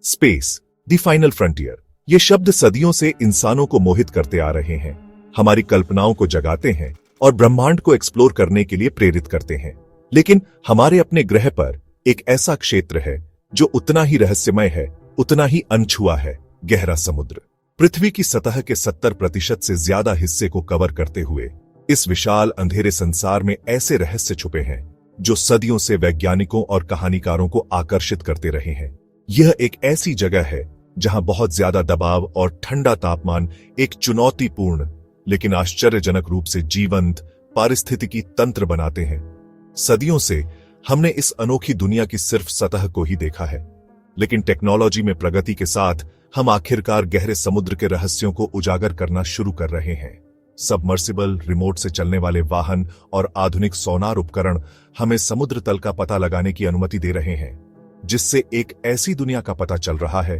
Space, the final frontier. ये शब्द सदियों से इंसानों को मोहित करते आ रहे हैं, हमारी कल्पनाओं को जगाते हैं और ब्रह्मांड को एक्सप्लोर करने के लिए प्रेरित करते हैं। लेकिन हमारे अपने ग्रह पर एक ऐसा क्षेत्र है जो उतना ही रहस्यमय है, उतना ही अनछुआ है, गहरा समुद्र। पृथ्वी की सतह के 70% से ज्यादा हिस्से को कवर करते हुए इस विशाल अंधेरे संसार में ऐसे रहस्य छुपे हैं जो सदियों से वैज्ञानिकों और कहानीकारों को आकर्षित करते रहे हैं। यह एक ऐसी जगह है जहां बहुत ज्यादा दबाव और ठंडा तापमान एक चुनौतीपूर्ण लेकिन आश्चर्यजनक रूप से जीवंत पारिस्थितिकी तंत्र बनाते हैं। सदियों से हमने इस अनोखी दुनिया की सिर्फ सतह को ही देखा है, लेकिन टेक्नोलॉजी में प्रगति के साथ हम आखिरकार गहरे समुद्र के रहस्यों को उजागर करना शुरू कर रहे हैं। सबमर्सिबल, रिमोट से चलने वाले वाहन और आधुनिक सोनार उपकरण हमें समुद्र तल का पता लगाने की अनुमति दे रहे हैं, जिससे एक ऐसी दुनिया का पता चल रहा है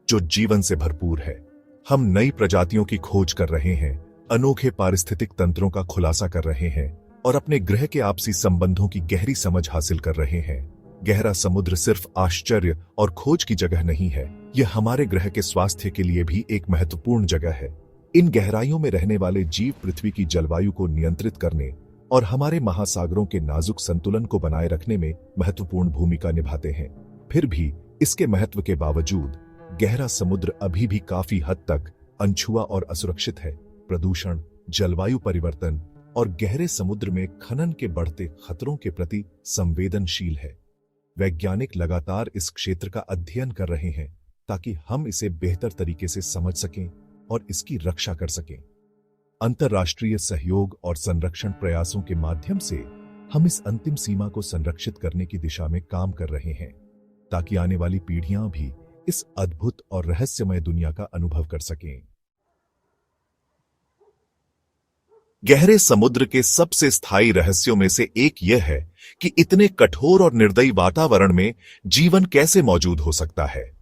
जो जीवन से भरपूर है। हम नई प्रजातियों की खोज कर रहे हैं, अनोखे पारिस्थितिक तंत्रों का खुलासा कर रहे हैं और अपने ग्रह के आपसी संबंधों की गहरी समझ हासिल कर रहे हैं। गहरा समुद्र सिर्फ आश्चर्य और खोज की जगह नहीं है, यह हमारे ग्रह के स्वास्थ्य के लिए भी एक महत्वपूर्ण जगह है। इन गहराइयों में रहने वाले जीव पृथ्वी की जलवायु को नियंत्रित करने और हमारे महासागरों के नाजुक संतुलन को बनाए रखने में महत्वपूर्ण भूमिका निभाते हैं। फिर भी इसके महत्व के बावजूद गहरा समुद्र अभी भी काफी हद तक अनछुआ और असुरक्षित है। प्रदूषण, जलवायु परिवर्तन और गहरे समुद्र में खनन के बढ़ते खतरों के प्रति संवेदनशील है। वैज्ञानिक लगातार इस क्षेत्र का अध्ययन कर रहे हैं ताकि हम इसे बेहतर तरीके से समझ सकें और इसकी रक्षा कर सकें। अंतर्राष्ट्रीय सहयोग और संरक्षण प्रयासों के माध्यम से हम इस अंतिम सीमा को संरक्षित करने की दिशा में काम कर रहे हैं, ताकि आने वाली पीढ़ियां भी इस अद्भुत और रहस्यमय दुनिया का अनुभव कर सकें। गहरे समुद्र के सबसे स्थायी रहस्यों में से एक यह है कि इतने कठोर और निर्दयी वातावरण में जीवन कैसे मौजूद हो सकता है।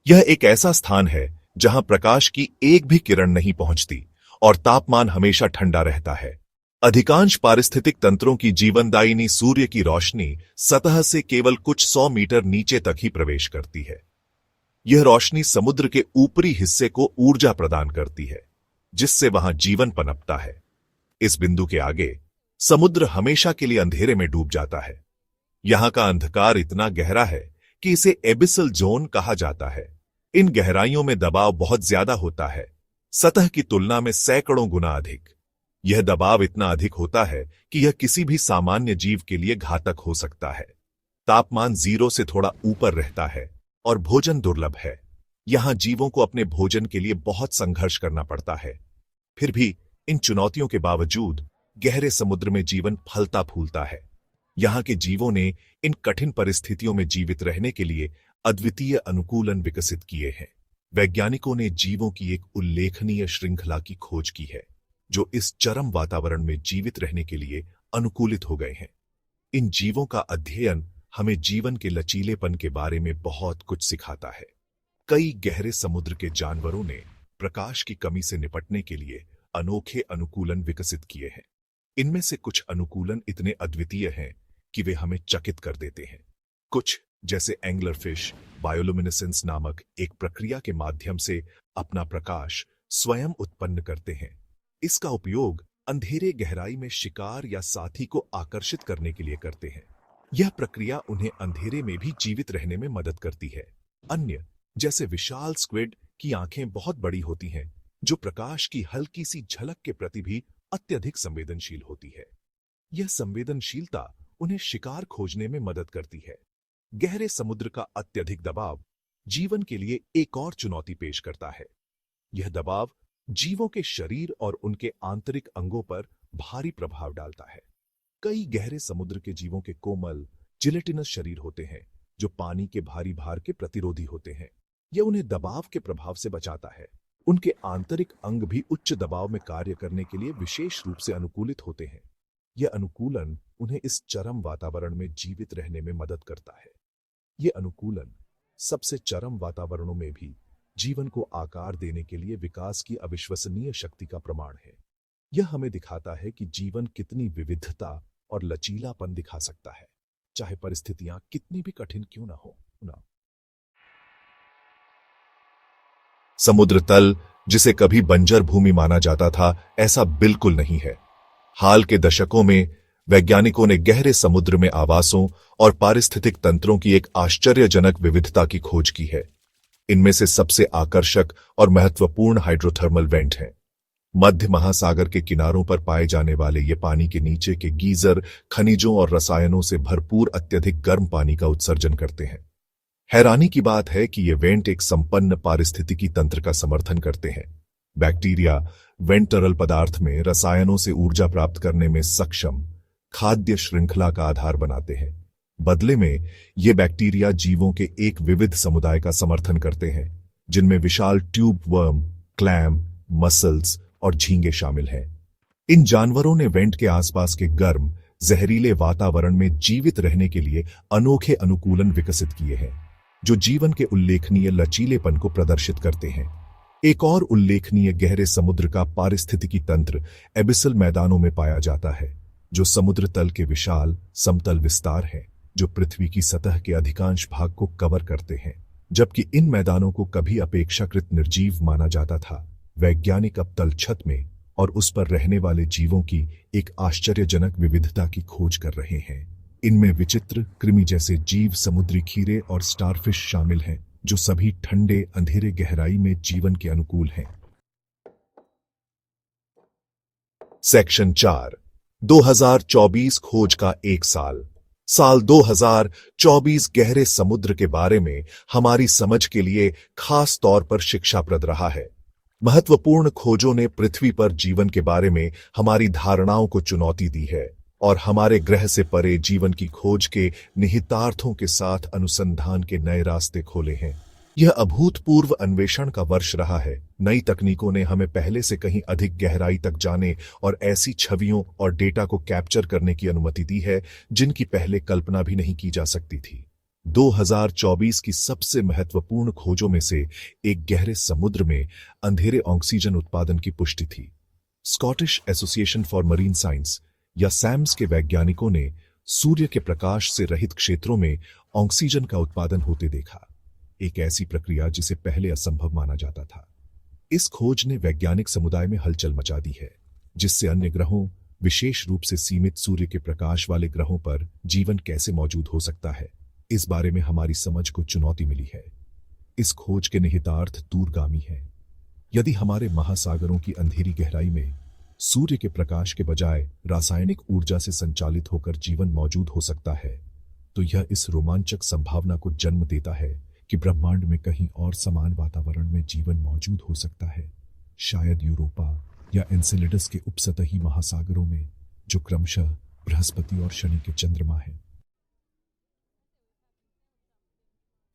यह एक ऐसा स्थान है जहां प्रकाश की एक भी किरण नहीं पहुंचती और तापमान हमेशा ठंडा रहता है। अधिकांश पारिस्थितिक तंत्रों की जीवनदायिनी सूर्य की रोशनी सतह से केवल कुछ 100 मीटर नीचे तक ही प्रवेश करती है। यह रोशनी समुद्र के ऊपरी हिस्से को ऊर्जा प्रदान करती है, जिससे वहां जीवन पनपता है। इस बिंदु के आगे समुद्र हमेशा के लिए अंधेरे में डूब जाता है। यहां का अंधकार इतना गहरा है कि इसे एबिसल जोन कहा जाता है। इन गहराइयों में दबाव बहुत ज्यादा होता है, सतह की तुलना में सैकड़ों गुना अधिक। यह दबाव इतना अधिक होता है कि यह किसी भी सामान्य जीव के लिए घातक हो सकता है। तापमान 0 से थोड़ा ऊपर रहता है और भोजन दुर्लभ है। यहां जीवों को अपने भोजन के लिए बहुत संघर्ष करना पड़ता है। फिर भी इन चुनौतियों के बावजूद गहरे समुद्र में जीवन फलता फूलता है। यहां के जीवों ने इन कठिन परिस्थितियों में जीवित रहने के लिए अद्वितीय अनुकूलन विकसित किए हैं। वैज्ञानिकों ने जीवों की एक उल्लेखनीय श्रृंखला की खोज की है जो इस चरम वातावरण में जीवित रहने के लिए अनुकूलित हो गए हैं। इन जीवों का अध्ययन हमें जीवन के लचीलेपन के बारे में बहुत कुछ सिखाता है। कई गहरे समुद्र के जानवरों ने प्रकाश की कमी से निपटने के लिए अनोखे अनुकूलन विकसित किए हैं। इनमें से कुछ अनुकूलन इतने अद्वितीय हैं कि वे हमें चकित कर देते हैं। कुछ, जैसे एंग्लरफिश, बायोलुमिनेसेंस नामक एक प्रक्रिया के माध्यम से अपना प्रकाश स्वयं उत्पन्न करते हैं। इसका उपयोग अंधेरे गहराई में शिकार या साथी को आकर्षित करने के लिए करते हैं। यह प्रक्रिया उन्हें अंधेरे में भी जीवित रहने में मदद करती है। अन्य, जैसे विशाल स्क्विड की आंखें बहुत बड़ी होती हैं, जो प्रकाश की हल्की सी झलक के प्रति भी अत्यधिक संवेदनशील होती है। यह संवेदनशीलता उन्हें शिकार खोजने में मदद करती है। गहरे समुद्र का अत्यधिक दबाव जीवन के लिए एक और चुनौती पेश करता है। यह दबाव जीवों के शरीर और उनके आंतरिक अंगों पर भारी प्रभाव डालता है। कई गहरे समुद्र के जीवों के कोमल, जिलेटिनस शरीर होते हैं जो पानी के भारी भार के प्रतिरोधी होते हैं। यह उन्हें दबाव के प्रभाव से बचाता है। उनके आंतरिक अंग भी उच्च दबाव में कार्य करने के लिए विशेष रूप से अनुकूलित होते हैं। यह अनुकूलन उन्हें इस चरम वातावरण में जीवित रहने में मदद करता है। यह अनुकूलन सबसे चरम वातावरणों में भी जीवन को आकार देने के लिए विकास की अविश्वसनीय शक्ति का प्रमाण है। यह हमें दिखाता है कि जीवन कितनी विविधता और लचीलापन दिखा सकता है, चाहे परिस्थितियां कितनी भी कठिन क्यों ना हो। समुद्र तल, जिसे कभी बंजर भूमि माना जाता था, ऐसा बिल्कुल नहीं है। हाल के दशकों में वैज्ञानिकों ने गहरे समुद्र में आवासों और पारिस्थितिक तंत्रों की एक आश्चर्यजनक विविधता की खोज की है। इनमें से सबसे आकर्षक और महत्वपूर्ण हाइड्रोथर्मल वेंट हैं। मध्य महासागर के किनारों पर पाए जाने वाले ये पानी के नीचे के गीजर खनिजों और रसायनों से भरपूर अत्यधिक गर्म पानी का उत्सर्जन करते हैं। हैरानी की बात है कि ये वेंट एक संपन्न पारिस्थितिकी तंत्र का समर्थन करते हैं। बैक्टीरिया वेंट तरल पदार्थ में रसायनों से ऊर्जा प्राप्त करने में सक्षम खाद्य श्रृंखला का आधार बनाते हैं। बदले में ये बैक्टीरिया जीवों के एक विविध समुदाय का समर्थन करते हैं, जिनमें विशाल ट्यूब वर्म, क्लैम, मसल्स और झींगे शामिल हैं। इन जानवरों ने वेंट के आसपास के गर्म, जहरीले वातावरण में जीवित रहने के लिए अनोखे अनुकूलन विकसित किए हैं, जो जीवन के उल्लेखनीय लचीलेपन को प्रदर्शित करते हैं। एक और उल्लेखनीय गहरे समुद्र का पारिस्थितिकी तंत्र एबिसल मैदानों में पाया जाता है, जो समुद्र तल के विशाल समतल विस्तार हैं, जो पृथ्वी की सतह के अधिकांश भाग को कवर करते हैं। जबकि इन मैदानों को कभी अपेक्षाकृत निर्जीव माना जाता था, वैज्ञानिक अब तल छत में और उस पर रहने वाले जीवों की एक आश्चर्यजनक विविधता की खोज कर रहे हैं। इनमें विचित्र कृमि जैसे जीव, समुद्री खीरे और स्टारफिश शामिल हैं, जो सभी ठंडे अंधेरे गहराई में जीवन के अनुकूल हैं। सेक्शन 4, 2024 खोज का एक साल। साल 2024 गहरे समुद्र के बारे में हमारी समझ के लिए खास तौर पर शिक्षाप्रद रहा है। महत्वपूर्ण खोजों ने पृथ्वी पर जीवन के बारे में हमारी धारणाओं को चुनौती दी है और हमारे ग्रह से परे जीवन की खोज के निहितार्थों के साथ अनुसंधान के नए रास्ते खोले हैं। यह अभूतपूर्व अन्वेषण का वर्ष रहा है। नई तकनीकों ने हमें पहले से कहीं अधिक गहराई तक जाने और ऐसी छवियों और डेटा को कैप्चर करने की अनुमति दी है जिनकी पहले कल्पना भी नहीं की जा सकती थी। 2024 की सबसे महत्वपूर्ण खोजों में से एक गहरे समुद्र में अंधेरे ऑक्सीजन उत्पादन की पुष्टि थी। Scottish association for marine science या सैम्स के वैज्ञानिकों ने सूर्य के प्रकाश से रहित क्षेत्रों में ऑक्सीजन का उत्पादन होते देखा, एक ऐसी प्रक्रिया जिसे पहले असंभव माना जाता था। इस खोज ने वैज्ञानिक समुदाय में हलचल मचा दी है, जिससे अन्य ग्रहों, विशेष रूप से सीमित सूर्य के प्रकाश वाले ग्रहों पर जीवन कैसे मौजूद हो सकता है, इस बारे में हमारी समझ को चुनौती मिली है। इस खोज के निहितार्थ दूरगामी है। यदि हमारे महासागरों की अंधेरी गहराई में सूर्य के प्रकाश के बजाय रासायनिक ऊर्जा से संचालित होकर जीवन मौजूद हो सकता है, तो यह इस रोमांचक संभावना को जन्म देता है कि ब्रह्मांड में कहीं और समान वातावरण में जीवन मौजूद हो सकता है, शायद यूरोपा या एन्सेलेडस के उपसतही महासागरों में, जो क्रमशः बृहस्पति और शनि के चंद्रमा हैं।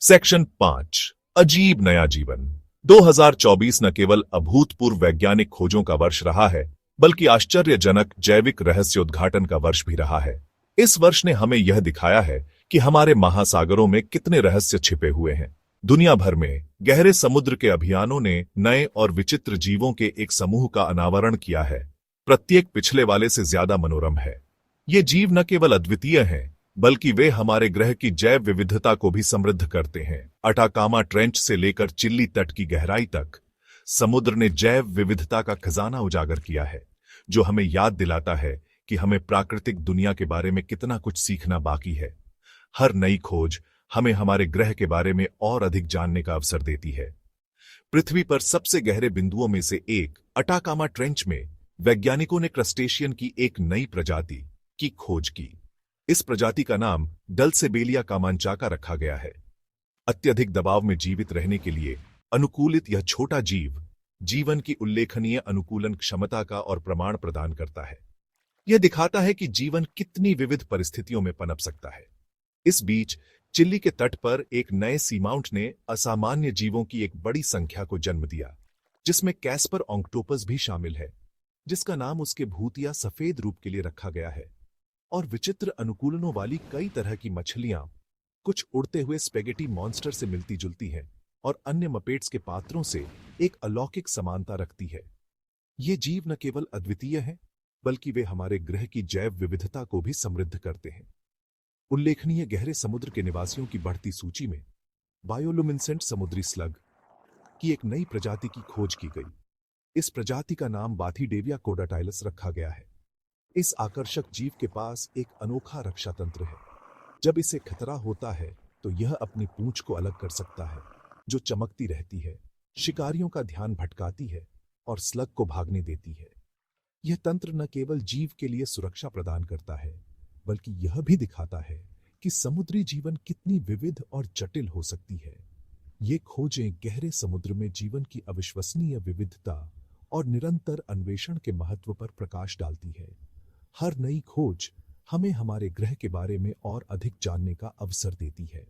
सेक्शन 5, अजीब नया जीवन। 2024 न केवल अभूतपूर्व वैज्ञानिक खोजों का वर्ष रहा है, बल्कि आश्चर्यजनक जैविक रहस्योद्घाटन का वर्ष भी रहा है। इस वर्ष ने हमें यह दिखाया है कि हमारे महासागरों में कितने रहस्य छिपे हुए हैं। दुनिया भर में गहरे समुद्र के अभियानों ने नए और विचित्र जीवों के एक समूह का अनावरण किया है। प्रत्येक पिछले वाले से ज्यादा मनोरम है। ये जीव न केवल अद्वितीय हैं, बल्कि वे हमारे ग्रह की जैव विविधता को भी समृद्ध करते हैं। अटाकामा ट्रेंच से लेकर चिल्ली तट की गहराई तक समुद्र ने जैव विविधता का खजाना उजागर किया है, जो हमें याद दिलाता है कि हमें प्राकृतिक दुनिया के बारे में कितना कुछ सीखना बाकी है। हर नई खोज हमें हमारे ग्रह के बारे में और अधिक जानने का अवसर देती है। पृथ्वी पर सबसे गहरे बिंदुओं में से एक अटाकामा ट्रेंच में वैज्ञानिकों ने क्रस्टेशियन की एक नई प्रजाति की खोज की। इस प्रजाति का नाम डल्सेबेलिया कामांचाका रखा गया है। अत्यधिक दबाव में जीवित रहने के लिए अनुकूलित यह छोटा जीव जीवन की उल्लेखनीय अनुकूलन क्षमता का और प्रमाण प्रदान करता है। यह दिखाता है कि जीवन कितनी विविध परिस्थितियों में पनप सकता है। इस बीच चिल्ली के तट पर एक नए सीमाउंट ने असामान्य जीवों की एक बड़ी संख्या को जन्म दिया, जिसमें कैस्पर ऑक्टोपस भी शामिल है, जिसका नाम उसके भूतिया सफेद रूप के लिए रखा गया है। और विचित्र अनुकूलनों वाली कई तरह की मछलियां, कुछ उड़ते हुए स्पेगेटी मॉन्स्टर से मिलती जुलती हैं और अन्य मपेट्स के पात्रों से एक अलौकिक समानता रखती है। ये जीव न केवल अद्वितीय हैं, बल्कि वे हमारे ग्रह की जैव विविधता को भी समृद्ध करते हैं। उल्लेखनीय गहरे समुद्र के निवासियों की बढ़ती सूची में बायोलुमिनेसेंट समुद्री स्लग, कि एक नई प्रजाति की खोज की गई। इस प्रजाति का नाम बाथीडेविया कोडाटाइलस रखा गया है। इस आकर्षक जीव के पास एक अनोखा रक्षा तंत्र है। जब इसे खतरा होता है तो यह अपनी पूंछ को अलग कर सकता है, जो चमकती रहती है, शिकारियों का ध्यान भटकाती है और स्लग को भागने देती है। यह तंत्र न केवल जीव के लिए सुरक्षा प्रदान करता है, बल्कि यह भी दिखाता है कि समुद्री जीवन कितनी विविध और जटिल हो सकती है। ये खोजें गहरे समुद्र में जीवन की अविश्वसनीय विविधता और निरंतर अन्वेषण के महत्व पर प्रकाश डालती है। हर नई खोज हमें हमारे ग्रह के बारे में और अधिक जानने का अवसर देती है।